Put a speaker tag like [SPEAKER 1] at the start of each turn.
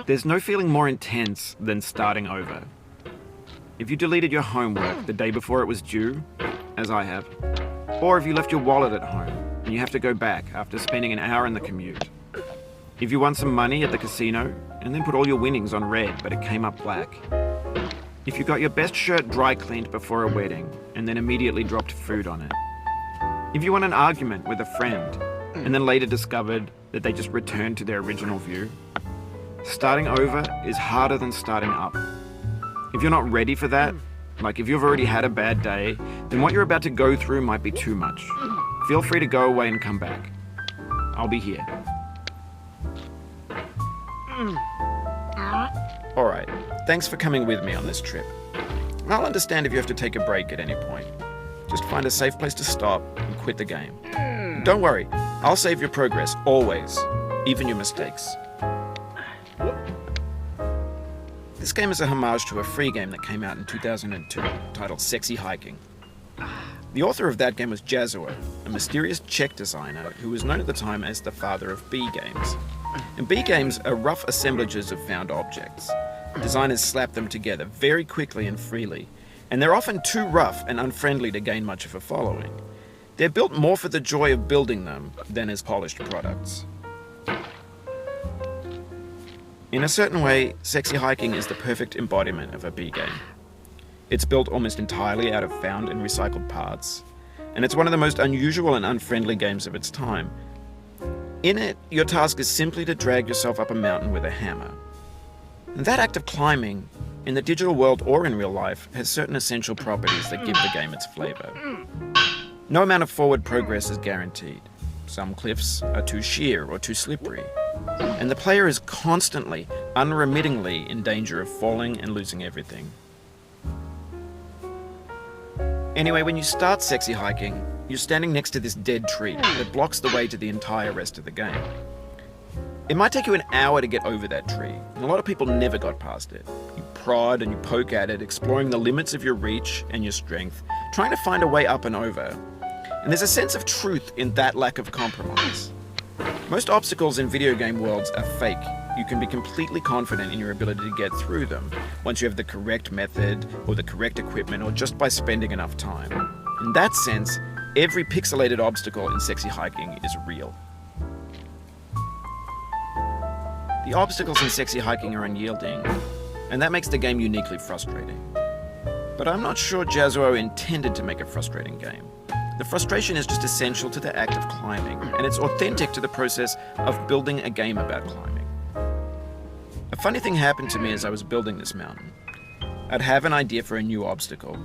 [SPEAKER 1] There's no feeling more intense than starting over. If you deleted your homework the day before it was due, as I have, or if you left your wallet at home and you have to go back after spending an hour in the commute. If you won some money at the casino and then put all your winnings on red but it came up black. If you got your best shirt dry cleaned before a wedding and then immediately dropped food on it. If you won an argument with a friend and then later discovered that they just returned to their original view. Starting over is harder than starting up. If you're not ready for that, like if you've already had a bad day, then what you're about to go through might be too much. Feel free to go away and come back. I'll be here. Alright, thanks for coming with me on this trip. I'll understand if you have to take a break at any point. Just find a safe place to stop and quit the game. Don't worry, I'll save your progress, always, even your mistakes. This game is a homage to a free game that came out in 2002, titled Sexy Hiking. The author of that game was Jazzuo, a mysterious Czech designer who was known at the time as the father of B-games. And B-games are rough assemblages of found objects. Designers slap them together very quickly and freely, and they're often too rough and unfriendly to gain much of a following. They're built more for the joy of building them than as polished products. In a certain way, Sexy Hiking is the perfect embodiment of a B-game. It's built almost entirely out of found and recycled parts, and it's one of the most unusual and unfriendly games of its time. In it, your task is simply to drag yourself up a mountain with a hammer. And that act of climbing, in the digital world or in real life, has certain essential properties that give the game its flavor. No amount of forward progress is guaranteed. Some cliffs are too sheer or too slippery. And the player is constantly, unremittingly in danger of falling and losing everything. Anyway, when you start Sexy Hiking, you're standing next to this dead tree that blocks the way to the entire rest of the game. It might take you an hour to get over that tree, and a lot of people never got past it. You prod and you poke at it, exploring the limits of your reach and your strength, trying to find a way up and over. And there's a sense of truth in that lack of compromise. Most obstacles in video game worlds are fake. You can be completely confident in your ability to get through them once you have the correct method or the correct equipment or just by spending enough time. In that sense, every pixelated obstacle in Sexy Hiking is real. The obstacles in Sexy Hiking are unyielding, and that makes the game uniquely frustrating. But I'm not sure Jazzuo intended to make a frustrating game. The frustration is just essential to the act of climbing, and it's authentic to the process of building a game about climbing. A funny thing happened to me as I was building this mountain. I'd have an idea for a new obstacle,